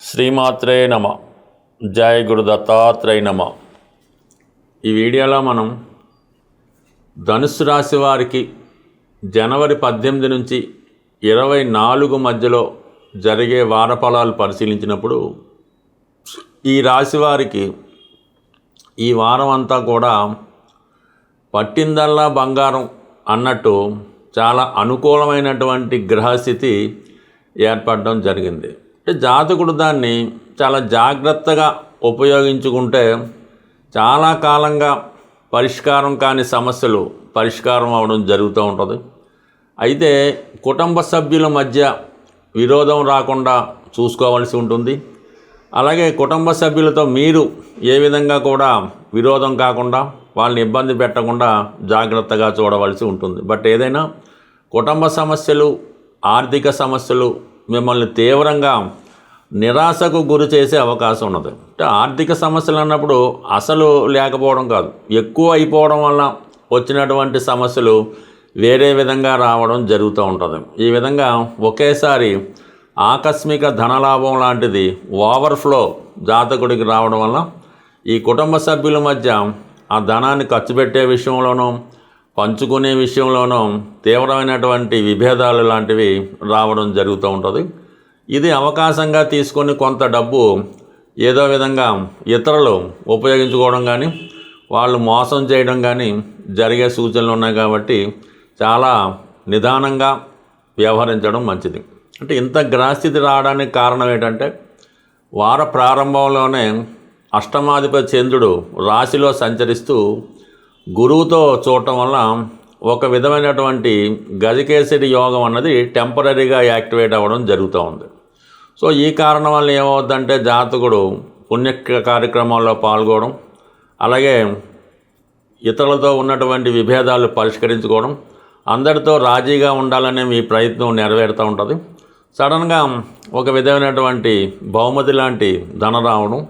శ్రీమాత్రే నమ. జయ గురు దత్తాత్రేయ నమ. ఈ వీడియోలో మనం ధనుస్సు రాశి వారికి జనవరి 18 నుంచి 24 మధ్యలో జరిగే వార ఫలాలు పరిశీలించినప్పుడు ఈ రాశి వారికి ఈ వారం అంతా కూడా పట్టిందల్లా బంగారం అన్నట్టు చాలా అనుకూలమైనటువంటి గ్రహస్థితి ఏర్పడడం జరిగింది. జాతకుడు దాన్ని చాలా జాగ్రత్తగా ఉపయోగించుకుంటే చాలా కాలంగా పరిష్కారం కాని సమస్యలు పరిష్కారం అవ్వడం జరుగుతూ ఉంటుంది. అయితే కుటుంబ సభ్యుల మధ్య విరోధం రాకుండా చూసుకోవాల్సి ఉంటుంది. అలాగే కుటుంబ సభ్యులతో మీరు ఏ విధంగా కూడా విరోధం కాకుండా వాళ్ళని ఇబ్బంది పెట్టకుండా జాగ్రత్తగా చూడవలసి ఉంటుంది. బట్ ఏదైనా కుటుంబ సమస్యలు, ఆర్థిక సమస్యలు మిమ్మల్ని తీవ్రంగా నిరాశకు గురి చేసే అవకాశం ఉన్నది. అంటే ఆర్థిక సమస్యలు అన్నప్పుడు అసలు లేకపోవడం కాదు, ఎక్కువ అయిపోవడం వల్ల వచ్చినటువంటి సమస్యలు వేరే విధంగా రావడం జరుగుతూ ఉంటుంది. ఈ విధంగా ఒకేసారి ఆకస్మిక ధనలాభం లాంటిది ఓవర్ఫ్లో జాతకుడికి రావడం వల్ల ఈ కుటుంబ సభ్యుల మధ్య ఆ ధనాన్ని ఖర్చు పెట్టే విషయంలోనూ పంచుకునే విషయంలోనూ తీవ్రమైనటువంటి విభేదాలు లాంటివి రావడం జరుగుతూ ఉంటుంది. ఇది అవకాశంగా తీసుకొని కొంత డబ్బు ఏదో విధంగా ఇతరులు ఉపయోగించుకోవడం కానీ వాళ్ళు మోసం చేయడం కానీ జరిగే సూచనలు ఉన్నాయి. కాబట్టి చాలా నిదానంగా వ్యవహరించడం మంచిది. అంటే ఇంత గ్రహస్థితి రావడానికి కారణం ఏంటంటే వార ప్రారంభంలోనే అష్టమాధిపతి చంద్రుడు రాశిలో సంచరిస్తూ గురువుతో చూడటం వల్ల ఒక విధమైనటువంటి గజకేసరి యోగం అన్నది టెంపరీగా యాక్టివేట్ అవ్వడం జరుగుతూ ఉంది. సో ఈ కారణం వల్ల ఏమవుద్దంటే జాతకుడు పుణ్య కార్యక్రమాల్లో పాల్గొనడం, అలాగే ఇతరులతో ఉన్నటువంటి విభేదాలు పరిష్కరించుకోవడం, అందరితో రాజీగా ఉండాలనే మీ ప్రయత్నం నెరవేరుతూ ఉంటుంది. సడన్గా ఒక విధమైనటువంటి బహుమతి లాంటి ధన రావడం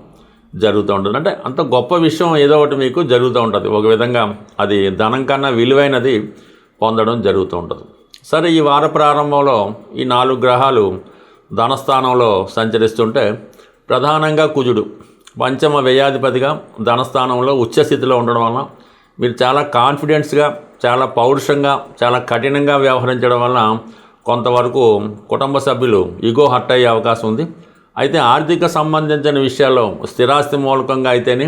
జరుగుతూ ఉంటుంది. అంటే అంత గొప్ప విషయం ఏదో ఒకటి మీకు జరుగుతూ ఉంటుంది. ఒక విధంగా అది ధనం కన్నా విలువైనది పొందడం జరుగుతూ ఉంటుంది. సరే, ఈ వార ప్రారంభంలో ఈ 4 గ్రహాలు ధనస్థానంలో సంచరిస్తుంటే ప్రధానంగా కుజుడు పంచమ వ్యయాధిపతిగా ధనస్థానంలో ఉచ్చస్థితిలో ఉండడం వల్ల మీరు చాలా కాన్ఫిడెన్స్గా, చాలా పౌరుషంగా, చాలా కఠినంగా వ్యవహరించడం వల్ల కొంతవరకు కుటుంబ సభ్యులు ఈగో హర్ట్ అయ్యే అవకాశం ఉంది. అయితే ఆర్థిక సంబంధించిన విషయాల్లో స్థిరాస్తి మూలకంగా అయితేనే,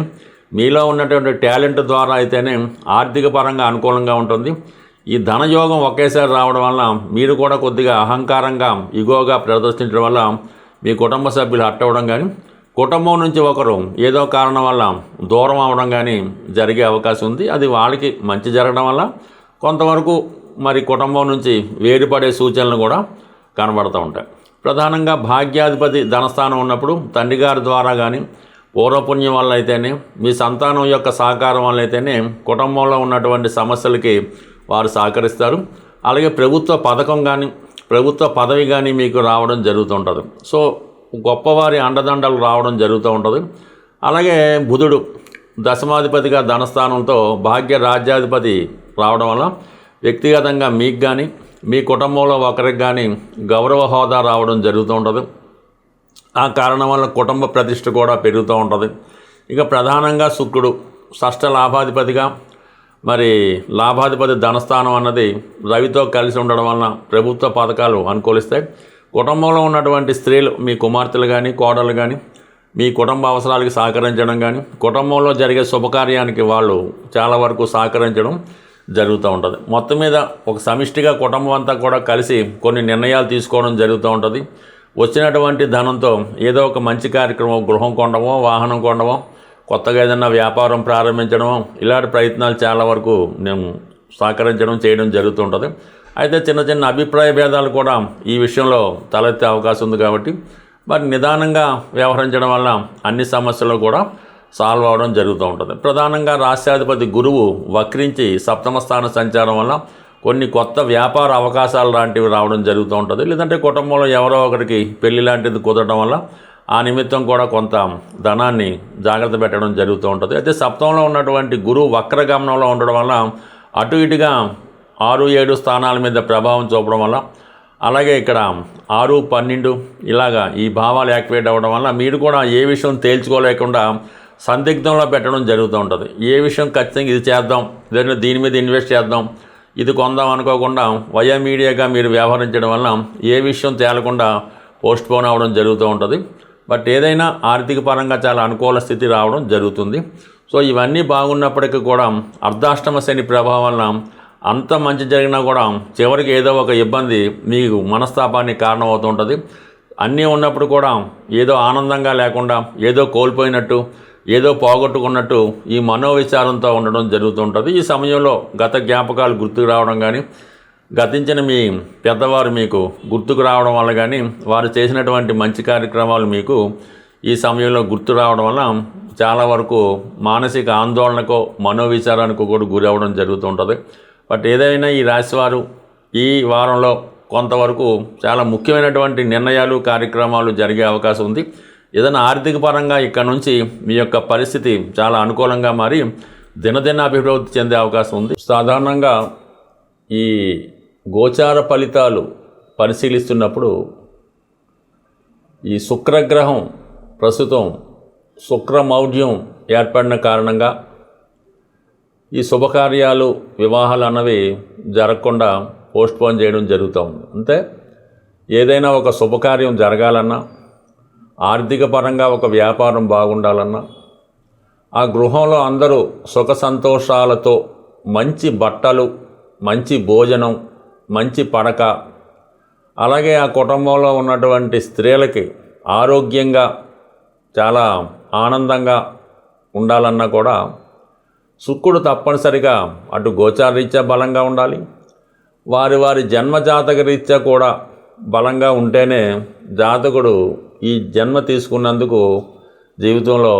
మీలో ఉన్నటువంటి టాలెంట్ ద్వారా అయితేనే ఆర్థిక పరంగా అనుకూలంగా ఉంటుంది. ఈ ధనయోగం ఒకేసారి రావడం వల్ల మీరు కూడా కొద్దిగా అహంకారంగా, ఇగోగా ప్రదర్శించడం వల్ల మీ కుటుంబ సభ్యులు హర్ట్ అవ్వడం కానీ, కుటుంబం నుంచి ఒకరు ఏదో కారణం వల్ల దూరం అవ్వడం కానీ జరిగే అవకాశం ఉంది. అది వాళ్ళకి మంచి జరగడం వల్ల కొంతవరకు మరి కుటుంబం నుంచి వేరుపడే సూచనలు కూడా కనబడుతూ ఉంటాయి. ప్రధానంగా భాగ్యాధిపతి ధనస్థానం ఉన్నప్పుడు తండ్రి గారి ద్వారా కానీ, పూర్వపుణ్యం వల్ల అయితేనే, మీ సంతానం యొక్క సహకారం వల్ల అయితేనే కుటుంబంలో ఉన్నటువంటి సమస్యలకి వారు సహకరిస్తారు. అలాగే ప్రభుత్వ పథకం కానీ, ప్రభుత్వ పదవి కానీ మీకు రావడం జరుగుతూ ఉంటుంది. సో గొప్పవారి అండదండలు రావడం జరుగుతూ ఉంటుంది. అలాగే బుధుడు దశమాధిపతిగా ధనస్థానంతో భాగ్య రాజ్యాధిపతి రావడం వల్ల వ్యక్తిగతంగా మీకు కానీ, మీ కుటుంబంలో ఒకరికి కానీ గౌరవ హోదా రావడం జరుగుతూ ఉంటుంది. ఆ కారణం వల్ల కుటుంబ ప్రతిష్ట కూడా పెరుగుతూ ఉంటుంది. ఇక ప్రధానంగా శుక్రుడు షష్ఠ లాభాధిపతిగా, మరి లాభాధిపతి ధనస్థానం అన్నది రవితో కలిసి ఉండడం వలన ప్రభుత్వ పథకాలు అనుకూలిస్తాయి. కుటుంబంలో ఉన్నటువంటి స్త్రీలు, మీ కుమార్తెలు కానీ, కోడలు కానీ మీ కుటుంబ అవసరాలకి సహకరించడం కానీ, కుటుంబంలో జరిగే శుభకార్యానికి వాళ్ళు చాలా వరకు సహకరించడం జరుగుతూ ఉంటుంది. మొత్తం మీద ఒక సమిష్టిగా కుటుంబం అంతా కూడా కలిసి కొన్ని నిర్ణయాలు తీసుకోవడం జరుగుతూ ఉంటుంది. వచ్చినటువంటి ధనంతో ఏదో ఒక మంచి కార్యక్రమం, గృహం కొనడమో, వాహనం కొనడమో, కొత్తగా ఏదైనా వ్యాపారం ప్రారంభించడమో, ఇలాంటి ప్రయత్నాలు చాలా వరకు నేను సహకరించడం చేయడం జరుగుతూ ఉంటుంది. అయితే చిన్న చిన్న అభిప్రాయ భేదాలు కూడా ఈ విషయంలో తలెత్తే అవకాశం ఉంది. కాబట్టి మరి నిదానంగా వ్యవహరించడం వల్ల అన్ని సమస్యలు కూడా సాల్వ్ అవ్వడం జరుగుతూ ఉంటుంది. ప్రధానంగా రాష్ట్రాధిపతి గురువు వక్రించి సప్తమ స్థాన సంచారం వల్ల కొన్ని కొత్త వ్యాపార అవకాశాలు లాంటివి రావడం జరుగుతూ ఉంటుంది. లేదంటే కుటుంబంలో ఎవరో ఒకరికి పెళ్లి లాంటిది కుదరడం వల్ల ఆ నిమిత్తం కూడా కొంత ధనాన్ని జాగ్రత్త పెట్టడం జరుగుతూ ఉంటుంది. అయితే సప్తమంలో ఉన్నటువంటి గురువు వక్రగమనంలో ఉండడం వల్ల అటు ఇటుగా 6, 7 స్థానాల మీద ప్రభావం చూపడం వల్ల అలాగే ఇక్కడ 6, 12 ఇలాగా ఈ భావాలు యాక్టివేట్ అవ్వడం వల్ల మీరు కూడా ఏ విషయం తేల్చుకోలేకుండా సందిగ్ధంలో పెట్టడం జరుగుతూ ఉంటుంది. ఏ విషయం ఖచ్చితంగా ఇది చేద్దాం, దీని మీద ఇన్వెస్ట్ చేద్దాం, ఇది కొందాం అనుకోకుండా మీడియాగా మీరు వ్యవహరించడం వల్ల ఏ విషయం తేలకుండా పోస్ట్పోన్ అవ్వడం జరుగుతూ ఉంటుంది. బట్ ఏదైనా ఆర్థిక పరంగా చాలా అనుకూల స్థితి రావడం జరుగుతుంది. సో ఇవన్నీ బాగున్నప్పటికీ కూడా అర్ధాష్టమ శని ప్రభావం వలన అంత మంచి జరిగినా కూడా చివరికి ఏదో ఒక ఇబ్బంది మీకు మనస్తాపానికి కారణమవుతూ ఉంటుంది. అన్నీ ఉన్నప్పుడు కూడా ఏదో ఆనందంగా లేకుండా ఏదో కోల్పోయినట్టు ఏదో పోగొట్టుకున్నట్టు ఈ మనోవిచారంతో ఉండడం జరుగుతుంటుంది. ఈ సమయంలో గత జ్ఞాపకాలు గుర్తుకు రావడం కానీ గతించిన మీ పెద్దవారు మీకు గుర్తుకు రావడం వల్ల కానీ వారు చేసినటువంటి మంచి కార్యక్రమాలు మీకు ఈ సమయంలో గుర్తు రావడం వల్ల చాలా వరకు మానసిక ఆందోళనకో మనోవిచారానికో కూడా గురి అవ్వడం జరుగుతుంటుంది. బట్ ఏదైనా ఈ రాశివారు ఈ వారంలో కొంతవరకు చాలా ముఖ్యమైనటువంటి నిర్ణయాలు కార్యక్రమాలు జరిగే అవకాశం ఉంది. ఏదైనా ఆర్థిక పరంగా ఇక్కడ నుంచి మీ యొక్క పరిస్థితి చాలా అనుకూలంగా మారి దినదిన అభివృద్ధి చెందే అవకాశం ఉంది. సాధారణంగా ఈ గోచార ఫలితాలు పరిశీలిస్తున్నప్పుడు ఈ శుక్రగ్రహం ప్రస్తుతం శుక్రమౌఢ్యం ఏర్పడిన కారణంగా ఈ శుభకార్యాలు వివాహాలు అన్నవి జరగకుండా పోస్ట్పోన్ చేయడం జరుగుతూ ఉంది. అంటే ఏదైనా ఒక శుభకార్యం జరగాలన్నా ఆర్థిక పరంగా ఒక వ్యాపారం బాగుండాలన్నా ఆ గృహంలో అందరూ సుఖ సంతోషాలతో మంచి బట్టలు, మంచి భోజనం, మంచి పడక, అలాగే ఆ కుటుంబంలో ఉన్నటువంటి స్త్రీలకి ఆరోగ్యంగా చాలా ఆనందంగా ఉండాలన్నా కూడా శుక్రుడు తప్పనిసరిగా అటు గోచారరీత్యా బలంగా ఉండాలి, వారి జన్మజాతక రీత్యా కూడా బలంగా ఉంటేనే జాతకుడు ఈ జన్మ తీసుకున్నందుకు జీవితంలో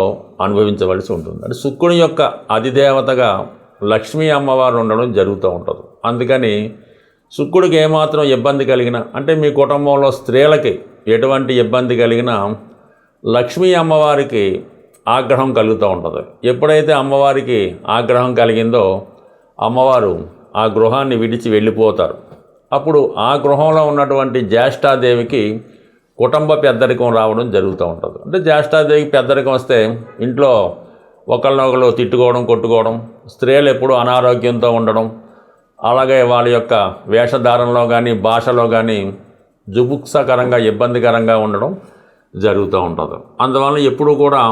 అనుభవించవలసి ఉంటుంది. అంటే శుక్రుని యొక్క అధిదేవతగా లక్ష్మీ అమ్మవారు ఉండడం జరుగుతూ ఉంటుంది. అందుకని శుక్రుడికి ఏమాత్రం ఇబ్బంది కలిగినా, అంటే మీ కుటుంబంలో స్త్రీలకి ఎటువంటి ఇబ్బంది కలిగినా లక్ష్మీ అమ్మవారికి ఆగ్రహం కలుగుతూ ఉంటుంది. ఎప్పుడైతే అమ్మవారికి ఆగ్రహం కలిగిందో అమ్మవారు ఆ గృహాన్ని విడిచి వెళ్ళిపోతారు. అప్పుడు ఆ గృహంలో ఉన్నటువంటి జ్యేష్ఠాదేవికి కుటుంబ పెద్దరికం రావడం జరుగుతూ ఉంటుంది. అంటే జ్యేష్ఠాదేవికి పెద్దరికం వస్తే ఇంట్లో ఒకళ్ళనొకళ్ళు తిట్టుకోవడం, కొట్టుకోవడం, స్త్రీలు ఎప్పుడూ అనారోగ్యంతో ఉండడం, అలాగే వాళ్ళ యొక్క వేషధారణలో కానీ భాషలో కానీ జుగుప్సకరంగా ఇబ్బందికరంగా ఉండడం జరుగుతూ ఉంటుంది. అందువల్ల ఎప్పుడూ కూడా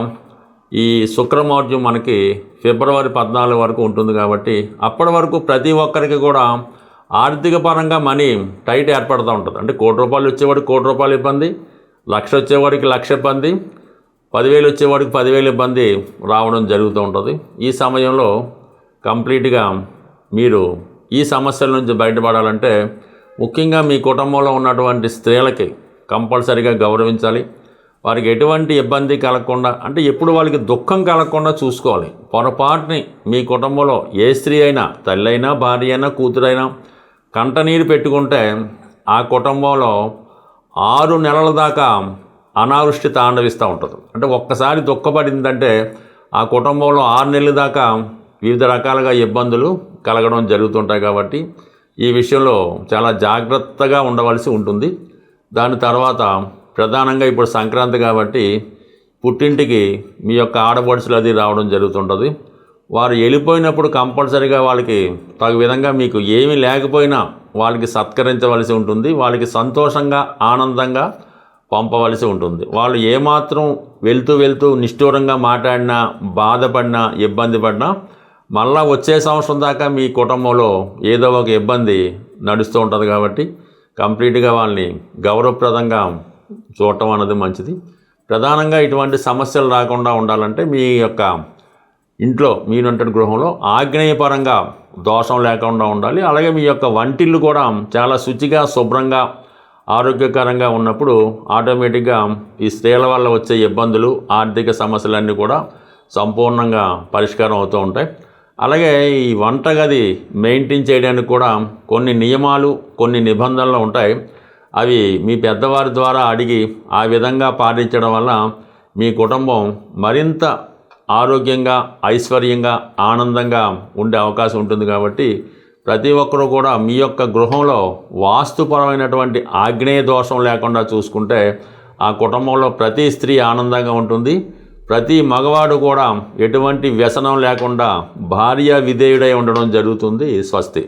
ఈ శుక్రమౌఢ్యం మనకి ఫిబ్రవరి 14 వరకు ఉంటుంది. కాబట్టి అప్పటి వరకు ప్రతి ఒక్కరికి కూడా ఆర్థిక పరంగా మనీ టైట్ ఏర్పడుతూ ఉంటుంది. అంటే ₹1,00,000 వచ్చేవాడికి ₹1,00,000 ఇబ్బంది, 1,00,000 వచ్చేవాడికి 1,00,000 ఇబ్బంది, 10,000 వచ్చేవాడికి 10,000 ఇబ్బంది రావడం జరుగుతూ ఉంటుంది. ఈ సమయంలో కంప్లీట్గా మీరు ఈ సమస్యల నుంచి బయటపడాలంటే ముఖ్యంగా మీ కుటుంబంలో ఉన్నటువంటి స్త్రీలకి కంపల్సరీగా గౌరవించాలి. వారికి ఎటువంటి ఇబ్బంది కలగకుండా, అంటే ఎప్పుడు వాళ్ళకి దుఃఖం కలగకుండా చూసుకోవాలి. పొరపాటుని మీ కుటుంబంలో ఏ స్త్రీ అయినా, తల్లి అయినా, భార్య అయినా, కూతురైనా కంటనీరు పెట్టుకుంటే ఆ కుటుంబంలో 6 నెలల దాకా అనావృష్టి తాండవిస్తూ ఉంటుంది. అంటే ఒక్కసారి దుఃఖపడిందంటే ఆ కుటుంబంలో 6 నెలల దాకా వివిధ రకాలుగా ఇబ్బందులు కలగడం జరుగుతుంటాయి. కాబట్టి ఈ విషయంలో చాలా జాగ్రత్తగా ఉండవలసి ఉంటుంది. దాని తర్వాత ప్రధానంగా ఇప్పుడు సంక్రాంతి కాబట్టి పుట్టింటికి మీ యొక్క ఆడపడుచులు అది రావడం జరుగుతుంటుంది. వారు వెళ్ళిపోయినప్పుడు కంపల్సరీగా వాళ్ళకి తగు విధంగా మీకు ఏమీ లేకపోయినా వాళ్ళకి సత్కరించవలసి ఉంటుంది. వాళ్ళకి సంతోషంగా ఆనందంగా పంపవలసి ఉంటుంది. వాళ్ళు ఏమాత్రం వెళ్తూ నిష్ఠూరంగా మాట్లాడినా, బాధపడినా, ఇబ్బంది పడినా మళ్ళా వచ్చే సంవత్సరం దాకా మీ కుటుంబంలో ఏదో ఒక ఇబ్బంది నడుస్తూ ఉంటుంది. కాబట్టి కంప్లీట్గా వాళ్ళని గౌరవప్రదంగా చూడటం అన్నది మంచిది. ప్రధానంగా ఇటువంటి సమస్యలు రాకుండా ఉండాలంటే మీ యొక్క ఇంట్లో మీరుంటే గృహంలో ఆగ్నేయపరంగా దోషం లేకుండా ఉండాలి. అలాగే మీ యొక్క వంటిల్లు కూడా చాలా శుచిగా, శుభ్రంగా, ఆరోగ్యకరంగా ఉన్నప్పుడు ఆటోమేటిక్గా ఈ స్త్రీల వల్ల వచ్చే ఇబ్బందులు, ఆర్థిక సమస్యలన్నీ కూడా సంపూర్ణంగా పరిష్కారం అవుతూ ఉంటాయి. అలాగే ఈ వంటగది మెయింటైన్ చేయడానికి కూడా కొన్ని నియమాలు, కొన్ని నిబంధనలు ఉంటాయి. అవి మీ పెద్దవారి ద్వారా అడిగి ఆ విధంగా పాటించడం వల్ల మీ కుటుంబం మరింత ఆరోగ్యంగా, ఐశ్వర్యంగా, ఆనందంగా ఉండే అవకాశం ఉంటుంది. కాబట్టి ప్రతి ఒక్కరూ కూడా మీ యొక్క గృహంలో వాస్తుపరమైనటువంటి ఆగ్నేయ దోషం లేకుండా చూసుకుంటే ఆ కుటుంబంలో ప్రతి స్త్రీ ఆనందంగా ఉంటుంది. ప్రతి మగవాడు కూడా ఎటువంటి వ్యసనం లేకుండా భార్య విధేయుడై ఉండడం జరుగుతుంది. స్వస్తి.